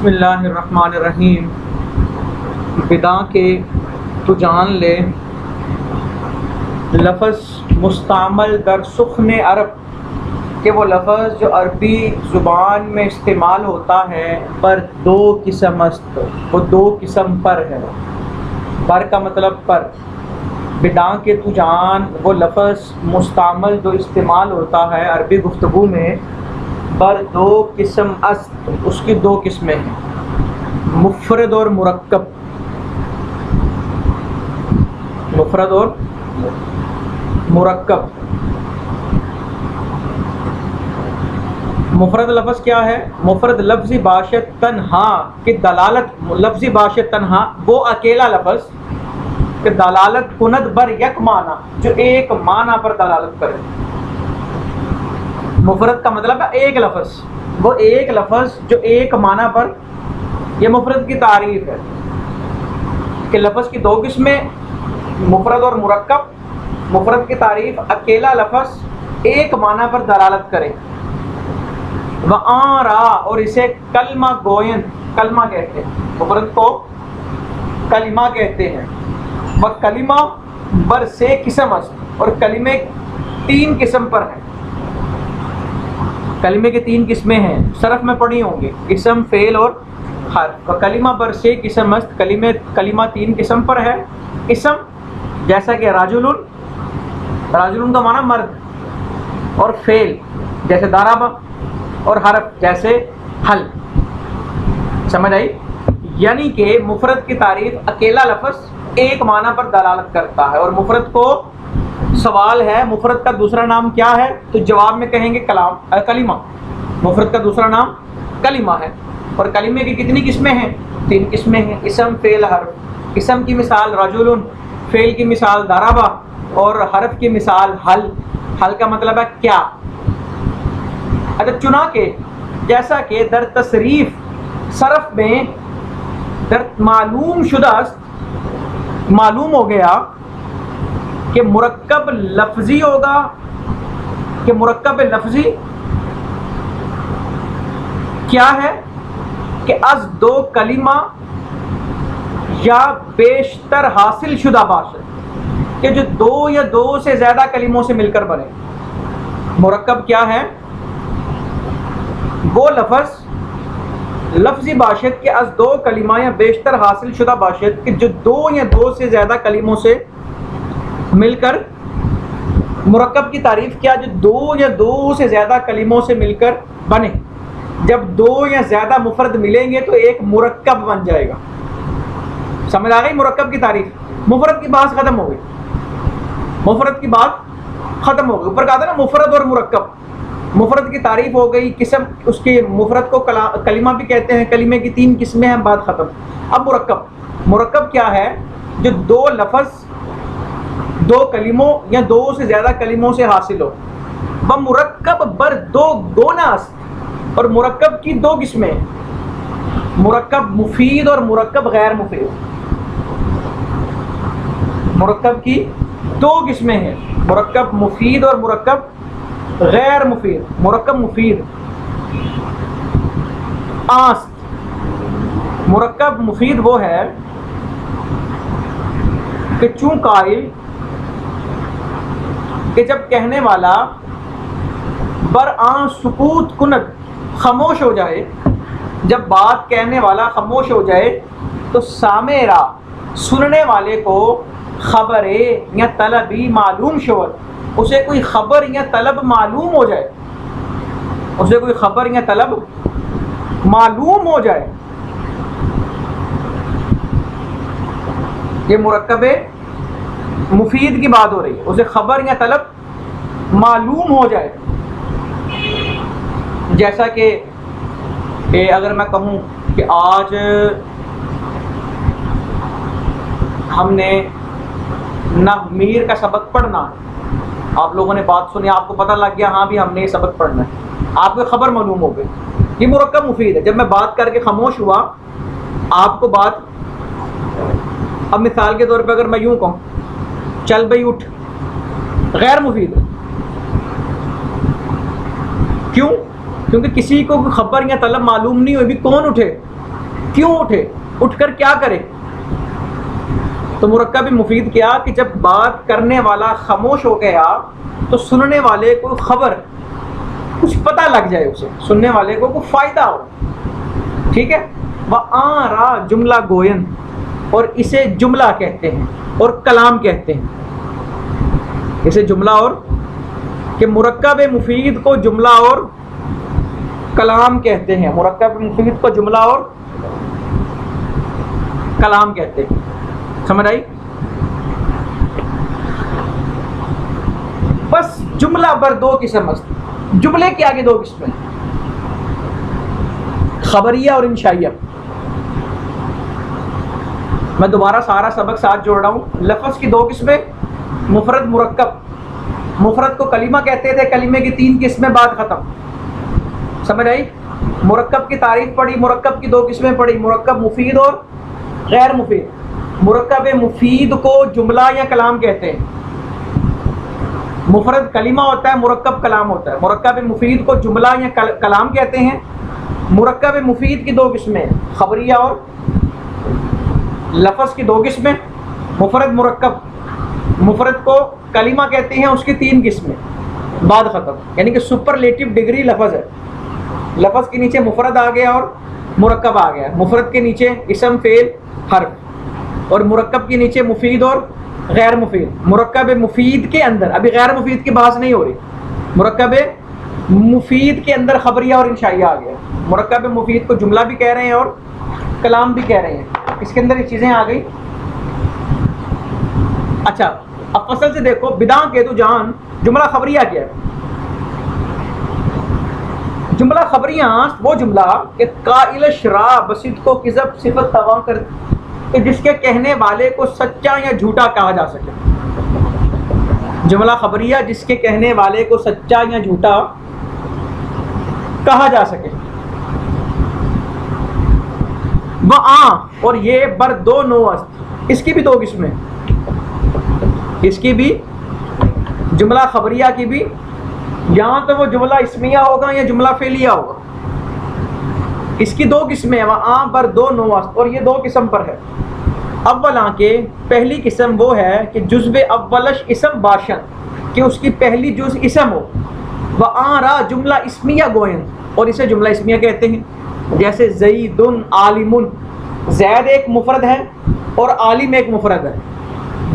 بسم اللہ الرحمن الرحیم۔ بدا کے تو جان لے، لفظ مستعمل در سخن عرب کہ وہ لفظ جو عربی زبان میں استعمال ہوتا ہے پر دو قسم است، وہ دو قسم پر ہے۔ پر کا مطلب پر۔ بدا کے تو جان وہ لفظ مستعمل جو استعمال ہوتا ہے عربی گفتگو میں پر دو قسم است، اس کی دو قسمیں ہیں، مفرد اور مرکب۔ مفرد اور مرکب۔ مفرد لفظ کیا ہے؟ مفرد لفظی باشد تنہا کی دلالت، لفظی باشد تنہا وہ اکیلا لفظ کہ دلالت کند بر یک معنی، جو ایک معنی پر دلالت کرے۔ مفرد کا مطلب ہے ایک لفظ، وہ ایک لفظ جو ایک معنی پر، یہ مفرد کی تعریف ہے کہ لفظ کی دو قسمیں، مفرد اور مرکب۔ مفرد کی تعریف اکیلا لفظ ایک معنی پر دلالت کرے۔ وآرا، اور اسے کلمہ گوئن، کلمہ کہتے ہیں، مفرد کو کلمہ کہتے ہیں۔ وہ کلمہ بر سے قسم است، اور کلمے تین قسم پر ہیں۔ کلمے کی تین قسمیں ہیں، صرف میں پڑھی ہوں گے، اسم، فعل اور حرف۔ کلمہ بر سے قسم است، کلمہ تین قسم پر ہے۔ اسم جیسا کہ رجل، رجل کا معنی مرد، اور فعل جیسے ضرب، اور حرف جیسے حل۔ سمجھ آئی؟ یعنی کہ مفرد کی تعریف اکیلا لفظ ایک معنی پر دلالت کرتا ہے۔ اور مفرد کو سوال ہے مفرد کا دوسرا نام کیا ہے، تو جواب میں کہیں گے کلمہ۔ مفرد کا دوسرا نام کلمہ ہے۔ اور کلمے کی کتنی قسمیں ہیں؟ تین قسمیں ہیں، اسم، فعل، حرف۔ اسم کی مثال رجل، فعل کی مثال ضرب، اور حرف کی مثال حل۔ حل کا مطلب ہے کیا۔ اگر چنا کے جیسا کہ در تصریف صرف میں در معلوم شدہ معلوم ہو گیا کہ مرکب لفظی ہوگا، کہ مرکب لفظی کیا ہے کہ از دو کلمہ یا بیشتر حاصل شدہ باشد، کہ جو دو یا دو سے زیادہ کلموں سے مل کر بنے۔ مرکب کیا ہے؟ وہ لفظ لفظی باشد کہ از دو کلمہ یا بیشتر حاصل شدہ باشد، کہ جو دو یا دو سے زیادہ کلموں سے مل کر۔ مرکب کی تعریف کیا؟ جو دو یا دو سے زیادہ کلموں سے مل کر بنے۔ جب دو یا زیادہ مفرد ملیں گے تو ایک مرکب بن جائے گا۔ سمجھ آ گئی مرکب کی تعریف؟ مفرد کی بات ختم ہو گئی، مفرد کی بات ختم ہو گئی۔ اوپر کہا تھا نا مفرد اور مرکب، مفرد کی تعریف ہو گئی، قسم اس کے مفرد کو کلمہ بھی کہتے ہیں، کلمے کی تین قسمیں ہیں، بات ختم۔ اب مرکب، مرکب کیا ہے؟ جو دو لفظ دو کلموں یا دو سے زیادہ کلموں سے حاصل ہو۔ وہ مرکب بر دو گوناس، اور مرکب کی دو قسمیں، مرکب مفید اور مرکب غیر مفید۔ مرکب کی دو قسمیں ہیں، مرکب مفید اور مرکب غیر مفید۔ مرکب مفید آست، مرکب مفید وہ ہے کہ چون قائل، کہ جب کہنے والا برآں سکوت کند، خاموش ہو جائے، جب بات کہنے والا خاموش ہو جائے تو سامعہ، سننے والے کو خبر یا طلبی معلوم شود، اسے کوئی خبر یا طلب معلوم ہو جائے، اسے کوئی خبر یا طلب معلوم ہو جائے۔ یہ مرکب مفید کی بات ہو رہی ہے، اسے خبر یا طلب معلوم ہو جائے۔ جیسا کہ اگر میں کہوں کہ آج ہم نے نحمیر کا سبق پڑھنا، آپ لوگوں نے بات سنی، آپ کو پتہ لگ گیا ہاں بھی ہم نے یہ سبق پڑھنا ہے، آپ کو خبر معلوم ہو گئی، یہ مرکب مفید ہے۔ جب میں بات کر کے خاموش ہوا، آپ کو بات، اب مثال کے طور پہ اگر میں یوں کہوں چل بھائی اٹھ، غیر مفید۔ کیوں؟ کیونکہ کسی کو خبر یا طلب معلوم نہیں ہوئی بھی کون اٹھے، کیوں اٹھے, اٹھ کر کیا کرے؟ تو مرکب مفید کیا کہ جب بات کرنے والا خاموش ہو گیا تو سننے والے کو خبر, کچھ پتہ لگ جائے, اسے سننے والے کو کوئی فائدہ ہو. ٹھیک ہے. وَآرَا جملہ گوین, اور اسے جملہ کہتے ہیں اور کلام کہتے ہیں. اسے جملہ اور کہ مرکب مفید کو جملہ اور کلام کہتے ہیں. مرکب مفید کو جملہ اور کلام کہتے ہیں. سمجھ آئی؟ بس جملہ بر دو قسم است. جملے کے آگے دو قسمیں, خبریہ اور انشائیہ. میں دوبارہ سارا سبق ساتھ جوڑ رہا ہوں. لفظ کی دو قسمیں, مفرد مرکب. مفرد کو کلمہ کہتے تھے, کلمے کی 3 قسمیں, بات ختم. سمجھ آئی؟ مرکب کی تعریف پڑھی, مرکب کی 2 قسمیں پڑھی, مرکب مفید اور غیر مفید. مرکب مفید کو جملہ یا کلام کہتے ہیں. مفرد کلمہ ہوتا ہے, مرکب کلام ہوتا ہے. مرکب مفید کو جملہ یا کلام کہتے ہیں. مرکب مفید کی 2 قسمیں, خبریہ اور لفظ کی 2 قسمیں. مفرد مرکب, مفرد کو کلمہ کہتے ہیں, اس کی 3 قسمیں, بعد ختم. یعنی کہ سپرلیٹو ڈگری لفظ ہے. لفظ کے نیچے مفرد آ گیا اور مرکب آ گیا. مفرد کے نیچے اسم فعل حرف, اور مرکب کے نیچے مفید اور غیر مفید. مرکب مفید کے اندر, ابھی غیر مفید کی بحث نہیں ہو رہی, مرکب مفید کے اندر خبریہ اور انشائیہ آ گیا. مرکب مفید کو جملہ بھی کہہ رہے ہیں اور کلام بھی کہہ رہے ہیں. اس کے اندر یہ چیزیں آ گئی. اچھا, اب فصل سے دیکھو. بداں کے تو جان جملہ خبریہ کیا ہے؟ جملہ خبریہ وہ جملہ کہ قائل شرع بسید کو کذب صفت توا کر, کہ جس کے کہنے والے کو سچا یا جھوٹا کہا جا سکے. جملہ خبریہ جس کے کہنے والے کو سچا یا جھوٹا کہا جا سکے. اور یہ بر 2 نوع است. اس کی بھی 2 قسمیں, اس کی بھی جملہ خبریہ کی بھی. یہاں تو وہ جملہ اسمیہ ہوگا یا جملہ فعلیہ ہوگا. اس کی 2 قسمیں, وہاں بر 2 نوع است, اور یہ 2 قسم پر ہے. اولا کہ پہلی قسم وہ ہے کہ جزو اولش اسم باشن, کہ اس کی پہلی جز اسم ہو. وآرا جملہ اسمیہ گوئن, اور اسے جملہ اسمیہ کہتے ہیں. جیسے زیدن عالمن, زید ایک مفرد ہے اور عالم ایک مفرد ہے.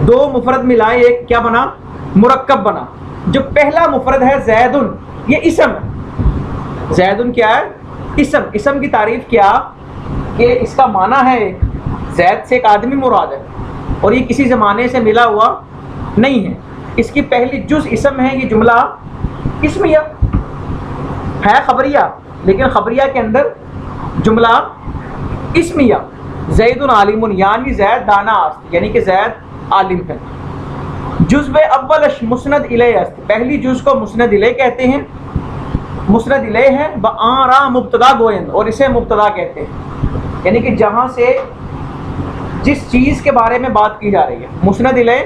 2 مفرد ملائے ایک کیا بنا؟ مرکب بنا. جو پہلا مفرد ہے زیدن, یہ اسم ہے. زیدن کیا ہے؟ اسم. اسم کی تعریف کیا کہ اس کا معنی ہے ایک, زید سے ایک آدمی مراد ہے, اور یہ کسی زمانے سے ملا ہوا نہیں ہے. اس کی پہلی جز اسم ہے. یہ جملہ اسمیہ ہے, خبریہ, لیکن خبریہ کے اندر جملہ اسمیہ. زید عالم, یعنی زید دانا است, یعنی کہ زید عالم ہے. جزو اولش مسند الیہ است, پہلی جز کو مسند الیہ کہتے ہیں. مسند الیہ ہے. وآرا مبتدا گوئن, اور اسے مبتدا کہتے ہیں. یعنی کہ جہاں سے جس چیز کے بارے میں بات کی جا رہی ہے. مسند الیہ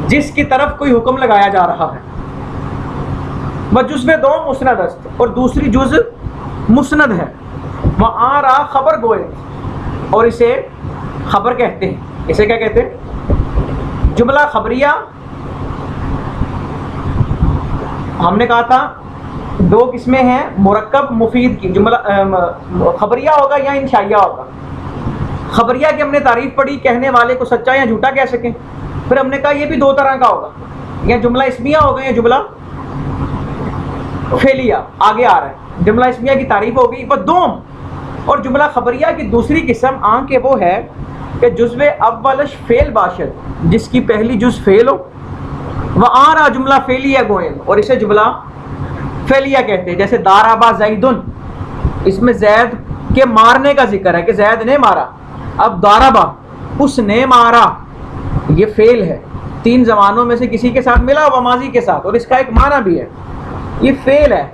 جس کی طرف کوئی حکم لگایا جا رہا ہے. وجزو 2 مسند است, اور دوسری جز مسند ہے. وآرا خبر گوئن, اور اسے خبر کہتے ہیں. اسے کیا کہتے ہیں؟ جملہ خبریہ. ہم نے کہا تھا 2 قسمیں ہیں مرکب مفید کی. جملہ خبریہ ہوگا یا انشائیہ ہوگا. خبریہ کی ہم نے تعریف پڑھی, کہنے والے کو سچا یا جھوٹا کہہ سکیں. پھر ہم نے کہا یہ بھی 2 طرح کا ہوگا, یا جملہ اسمیہ ہوگا یا جملہ فعلیہ. آگے آ رہا ہے. جملہ اسمیہ کی تعریف ہوگی. وہ 2. اور جملہ خبریہ کی دوسری قسم آن کے وہ ہے کہ جزو اولش فعل باشد, جس کی پہلی جز فعل ہو. وآرا جملہ فعلیہ گوئن, اور اسے جملہ فعلیہ کہتے ہیں. جیسے دارابا زیدن, اس میں زید کے مارنے کا ذکر ہے کہ زید نے مارا. اب دارابا اس نے مارا, یہ فعل ہے. 3 زمانوں میں سے کسی کے ساتھ ملا ہوا, ماضی کے ساتھ, اور اس کا ایک معنی بھی ہے. یہ فعل ہے.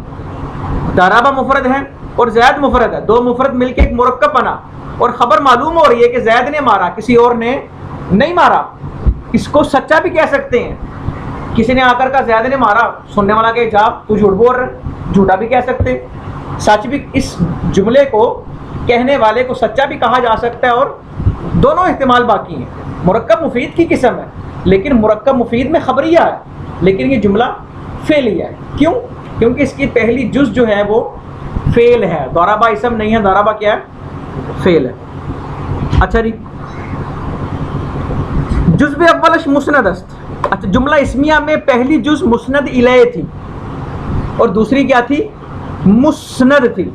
دارابا مفرد ہے اور زید مفرد ہے. 2 مفرد مل کے ایک مرکب بنا, اور خبر معلوم ہو رہی ہے کہ زید نے مارا, کسی اور نے نہیں مارا. اس کو سچا بھی کہہ سکتے ہیں. کسی نے آ کر کہا زید نے مارا, سننے والا کہ جا تو جھوٹ بول رہا ہے, جھوٹا بھی کہہ سکتے. سچ بھی. اس جملے کو کہنے والے کو سچا بھی کہا جا سکتا ہے اور دونوں احتمال باقی ہیں. مرکب مفید کی قسم ہے لیکن مرکب مفید میں خبریہ ہے, لیکن یہ جملہ فعلیہ ہے. کیوں؟ کیونکہ اس کی پہلی جز جو ہے وہ فعل ہے. ضربہ اسم نہیں ہے, ضربہ کیا ہے؟ فعل ہے. اچھا جی, جزء اولش مسند است. اچھا, جملہ اسمیہ میں پہلی جز مسند الیہ تھی اور دوسری کیا تھی؟ مسند تھی.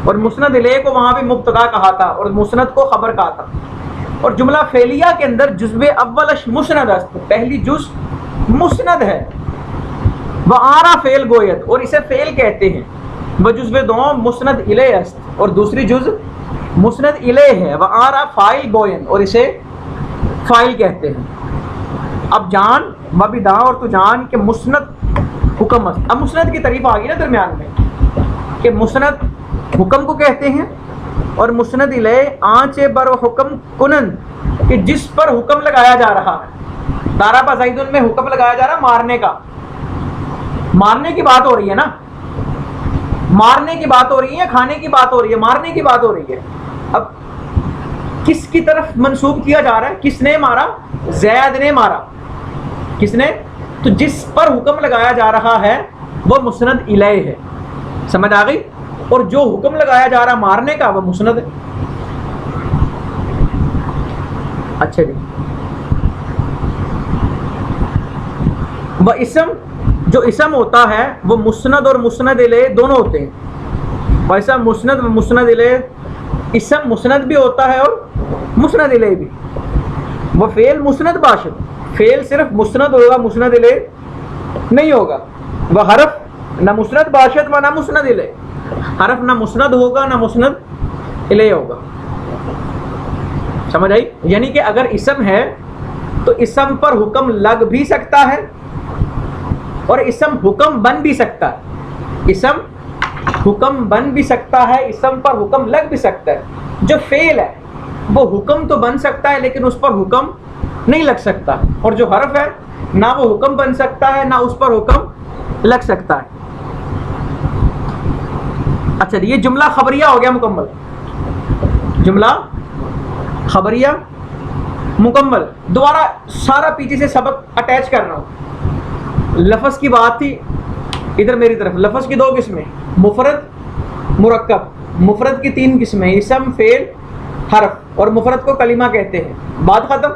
اور مسند الیہ کو وہاں بھی مبتدا کہا تھا اور مسند کو خبر کہا تھا. اور جملہ فعلیہ کے اندر جزء اولش مسند است, پہلی جز مسند ہے. وآرا فعل گوید, اور اسے فعل کہتے ہیں. وہ جزء دوم مسند الیہ است, اور دوسری جز مسند الیہ ہے. وآرا فاعل گوین, اور اسے فاعل کہتے ہیں. اب جان مبدا, اور تو جان کہ مسند حکم است. اب مسند کی تعریف آ گئی نا درمیان میں کہ مسند حکم کو کہتے ہیں اور مسند الیہ آنچ بر حکم کنند, کہ جس پر حکم لگایا جا رہا ہے. ضرب زید میں حکم لگایا جا رہا ہے مارنے کا. مارنے کی بات ہو رہی ہے نا, مارنے کی بات ہو رہی ہے, کھانے کی بات ہو رہی ہے, مارنے کی بات ہو رہی ہے. اب کس کی طرف منسوب کیا جا رہا ہے؟ کس نے مارا؟ زید نے مارا. کس نے؟ تو جس پر حکم لگایا جا رہا ہے وہ مسند الیہ ہے. سمجھ آ گئی؟ اور جو حکم لگایا جا رہا مارنے کا وہ مسند ہے. اچھا جی, وہ اسم, جو اسم ہوتا ہے وہ مسند اور مسند الیہ دونوں ہوتے ہیں. ویسا مسند و مسند الیہ, اسم مسند بھی ہوتا ہے اور مسند الیہ بھی. وہ فعل مسند باشد, فعل صرف مسند ہوگا, مسند الیہ نہیں ہوگا. وہ حرف نہ مسند باشد و نہ مسند الیہ, حرف نہ مسند ہوگا نہ مسند الیہ ہوگا. سمجھ آئی؟ یعنی کہ اگر اسم ہے تو اسم پر حکم لگ بھی سکتا ہے اور اسم حکم بن بھی سکتا ہے. اسم حکم بن بھی سکتا ہے, اسم پر حکم لگ بھی سکتا ہے. جو فعل ہے وہ حکم تو بن سکتا ہے لیکن اس پر حکم نہیں لگ سکتا. اور جو حرف ہے نہ وہ حکم بن سکتا ہے نہ اس پر حکم لگ سکتا ہے. اچھا, یہ جملہ خبریہ ہو گیا مکمل. جملہ خبریہ مکمل. دوبارہ سارا پیچھے سے سبق اٹیچ کر رہا ہوں. لفظ کی بات تھی, ادھر میری طرف. لفظ کی دو قسمیں, مفرد مرکب. مفرد کی تین قسمیں, اسم فعل حرف, اور مفرد کو کلمہ کہتے ہیں. بات ختم.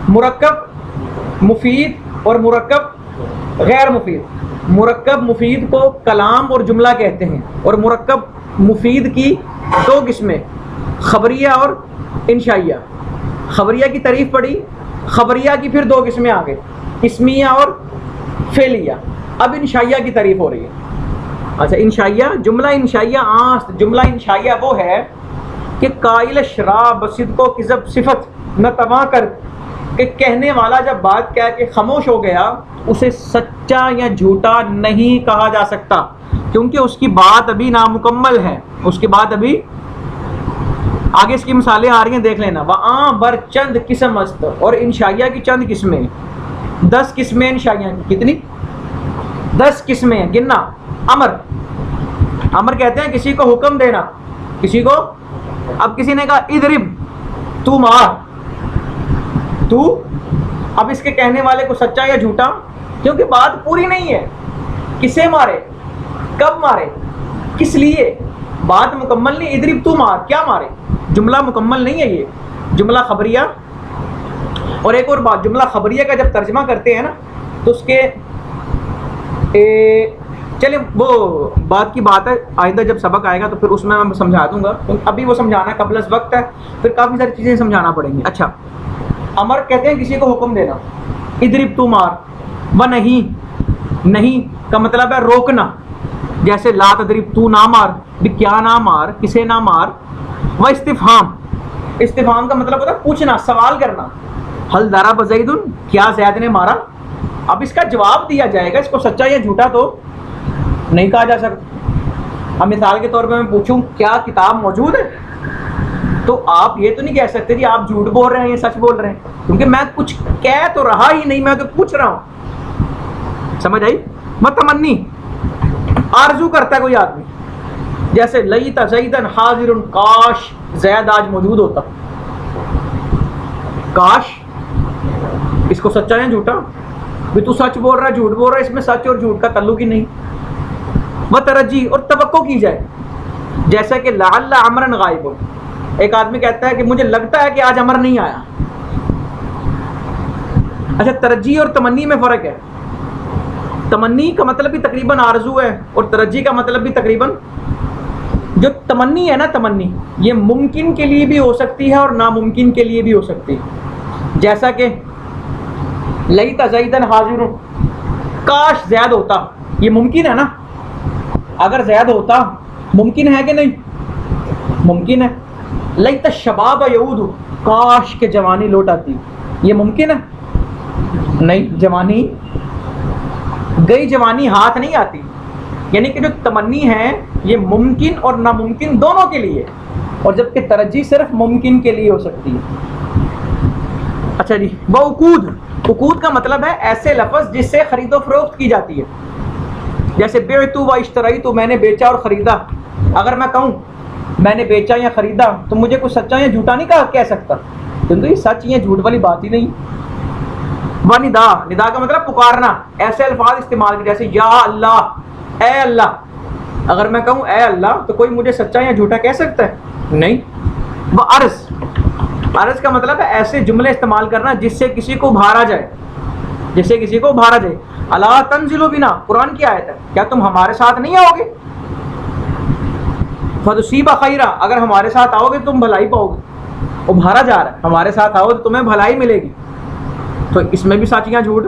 مرکب مفید اور مرکب غیر مفید. مرکب مفید کو کلام اور جملہ کہتے ہیں, اور مرکب مفید کی دو قسمیں, خبریہ اور انشائیہ. خبریہ کی تعریف پڑھی, خبریہ کی پھر دو قسمیں آ گئی, اسمیہ اور فعلیہ. اب انشائیہ کی تعریف ہو رہی ہے. اچھا, انشائیہ, جملہ انشائیہ آنست. جملہ انشائیہ وہ ہے کہ قائل شراب بصد کو کذب صفت نہ تواں کر, کہ کہنے والا جب بات کہہ کے خاموش ہو گیا اسے سچا یا جھوٹا نہیں کہا جا سکتا, کیونکہ اس کی بات ابھی نامکمل ہے. اس کی بات ابھی, آگے اس کی مثالیں آ رہی ہیں, دیکھ لینا. وہاں بر چند قسم است, اور انشائیہ کی چند قسمیں, 10 قسمیں انشائیہ کی. کتنی؟ 10 قسمیں. گننا. امر, امر کہتے ہیں کسی کو حکم دینا, کسی کو. اب کسی نے کہا اضرب, تو مار, تو. اب اس کے کہنے والے کو سچا یا جھوٹا, کیونکہ بات پوری نہیں ہے. کسے مارے, کب مارے, کس لیے, بات مکمل نہیں. اضرب تو مار, کیا مارے, جملہ مکمل نہیں ہے. یہ جملہ خبریہ. اور ایک اور بات, جملہ خبریہ کا جب ترجمہ کرتے ہیں نا تو اس کے چلیں وہ بات کی بات ہے, آئندہ جب سبق آئے گا تو پھر اس میں میں سمجھا دوں گا. ابھی وہ سمجھانا قبل از وقت ہے, پھر کافی ساری چیزیں سمجھانا پڑیں گی. اچھا, امر کہتے ہیں کسی کو حکم دینا. اضرب تو مار. و نہیں, نہیں کا مطلب ہے روکنا, جیسے لا تضرب, تو نہ مار, بھی کیا نہ مار, کسے نہ مار. و استفہام, استفہام کا مطلب ہوتا ہے پوچھنا, سوال کرنا. حل ضرب زید, کیا زید نے مارا. اب اس کا جواب دیا جائے گا, اس کو سچا یا جھوٹا تو نہیں کہا جا سکتا. اب مثال کے طور پہ میں پوچھوں کیا کتاب موجود ہے, تو آپ یہ تو نہیں کہہ سکتے جی آپ جھوٹ بول رہے ہیں یا سچ بول رہے ہیں, کیونکہ میں کچھ کہہ تو رہا ہی نہیں, میں تو پوچھ رہا ہوں. سمجھ آئی؟ متمنی, آرزو کرتا ہے کوئی آدمی, جیسے لیت زیدن حاضر، کاش زید آج موجود ہوتا. کاش، اس کو سچا یا جھوٹا؟ بھی تو سچ بول رہا ہے جھوٹ بول رہا ہے، اس میں سچ اور جھوٹ کا تعلق ہی نہیں. وہ ترجی اور توقع کی جائے، جیسا کہ لعل عمرا غائب، ایک آدمی کہتا ہے کہ مجھے لگتا ہے کہ آج عمر نہیں آیا. اچھا، ترجی اور تمنی میں فرق ہے. تمنی کا مطلب بھی تقریباً آرزو ہے، اور ترجی کا مطلب بھی تقریباً، جو تمنی ہے نا، تمنی یہ ممکن کے لیے بھی ہو سکتی ہے اور ناممکن کے لیے بھی ہو سکتی ہے. جیسا کہ لیت زیدن حاضر، کاش زید ہوتا، یہ ممکن ہے نا. اگر زید ہوتا ممکن ہے کہ نہیں؟ ممکن ہے. لیت الشباب یعود، کاش کہ جوانی لوٹ آتی، یہ ممکن ہے؟ نہیں، جوانی گئی، جوانی ہاتھ نہیں آتی. یعنی کہ جو تمنی ہے یہ ممکن اور ناممکن دونوں کے لیے، اور جبکہ ترجی صرف ممکن کے لیے ہو سکتی ہے. اچھا جی، وعقود، عقود کا مطلب ہے ایسے لفظ جس سے خرید و فروخت کی جاتی ہے. جیسے بعت و اشتریت، میں نے بیچا اور خریدا. اگر میں کہوں میں نے بیچا یا خریدا تو مجھے کچھ سچا یا جھوٹا نہیں کہہ سکتا، کیونکہ یہ سچ یا جھوٹ والی بات ہی نہیں. وندا، ندا کا مطلب پکارنا، ایسے الفاظ استعمال کیے جیسے یا اللہ، اے اللہ. اگر میں کہوں اے اللہ تو کوئی مجھے سچا یا جھوٹا کہہ سکتا ہے؟ نہیں. وہ عرض، عرض کا مطلب ہے ایسے جملے استعمال کرنا جس سے کسی کو ابھارا جائے، جس سے کسی کو ابھارا جائے. الا تنزلوا بنا، قرآن کی آیت ہے، کیا تم ہمارے ساتھ نہیں آؤ گے؟ فتصیب خیرا، اگر ہمارے ساتھ آؤ گے تم بھلائی پاؤ گے. ابھارا جا رہا ہے، ہمارے ساتھ آؤ تو تمہیں بھلائی ملے گی. تو اس میں بھی سچ یا جھوٹ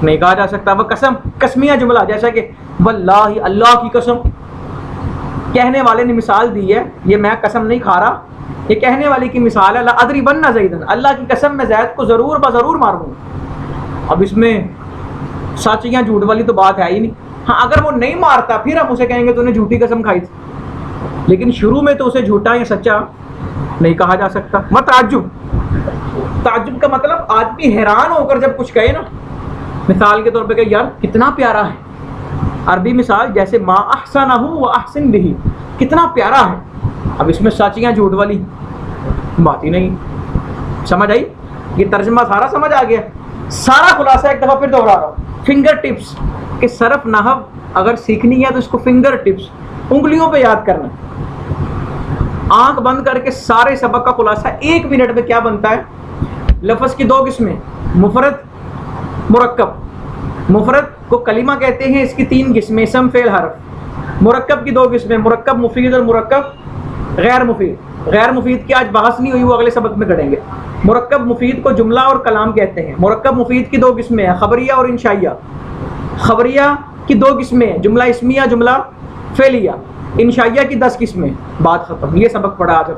نہیں کہا جا سکتا. وہ قسم، قسمیہ جملہ، جیسا کہ واللہ، اللہ کی قسم. کہنے والے نے مثال دی ہے، یہ میں قسم نہیں کھا رہا، یہ کہنے والے کی مثال ہے. لأضربن زیدن، اللہ کی قسم میں زید کو ضرور بضرور ماروں گا. اب اس میں سچ یا جھوٹ والی تو بات ہے ہی نہیں. ہاں، اگر وہ نہیں مارتا پھر ہم اسے کہیں گے تو نے جھوٹی قسم کھائی تھی، لیکن شروع میں تو اسے جھوٹا یا سچا نہیں کہا جا سکتا. وہ تعجب، تعجب کا مطلب آدمی حیران ہو کر جب کچھ کہے نا، مثال کے طور پہ کہ یار کتنا پیارا ہے. عربی مثال جیسے ما احسنہ و احسن بہ، کتنا پیارا ہے. اب اس میں سچ یا جھوٹ والی بات ہی نہیں. سمجھ آئی؟ یہ ترجمہ سارا سمجھ آ گیا. سارا خلاصہ ایک دفعہ پھر دوہرا رہا ہوں. فنگر ٹپس، کہ صرف نحو اگر سیکھنی ہے تو اس کو فنگر ٹپس، انگلیوں پہ یاد کرنا. آنکھ بند کر کے سارے سبق کا خلاصہ 1 منٹ میں کیا بنتا ہے. لفظ کی 2 قسمیں، مفرد، مرکب. مفرد کو کلمہ کہتے ہیں، اس کی 3 قسمیں، اسم، فعل، حرف. مرکب کی 2 قسمیں، مرکب مفید اور مرکب غیر مفید. غیر مفید کی آج بحث نہیں ہوئی، وہ اگلے سبق میں کریں گے. مرکب مفید کو جملہ اور کلام کہتے ہیں. مرکب مفید کی 2 قسمیں ہیں، خبریہ اور انشائیہ. خبریہ کی 2 قسمیں، جملہ اسمیہ، جملہ فعلیہ. انشائیہ کی 10 قسمیں. بات ختم. یہ سبق پڑھا آج.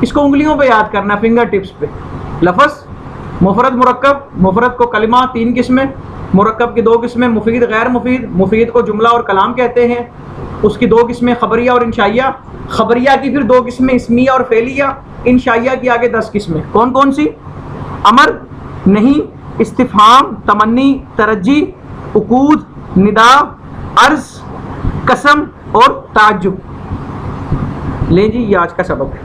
اس کو انگلیوں پہ یاد کرنا، فنگر ٹپس پہ. لفظ، مفرد، مرکب. مفرد کو کلمہ 3 قسمیں، مرکب کی 2 قسمیں، مفید غیر مفید. مفید کو جملہ اور کلام کہتے ہیں، اس کی 2 قسمیں، خبریہ اور انشائیہ. خبریہ کی پھر 2 قسمیں، اسمیہ اور فعلیہ. انشائیہ کی آگے 10 قسمیں. کون کون سی؟ امر، نہیں، استفہام، تمنی، ترجی، عقود، ندا، عرض، قسم اور تعجب. لیں جی، یہ آج کا سبق ہے.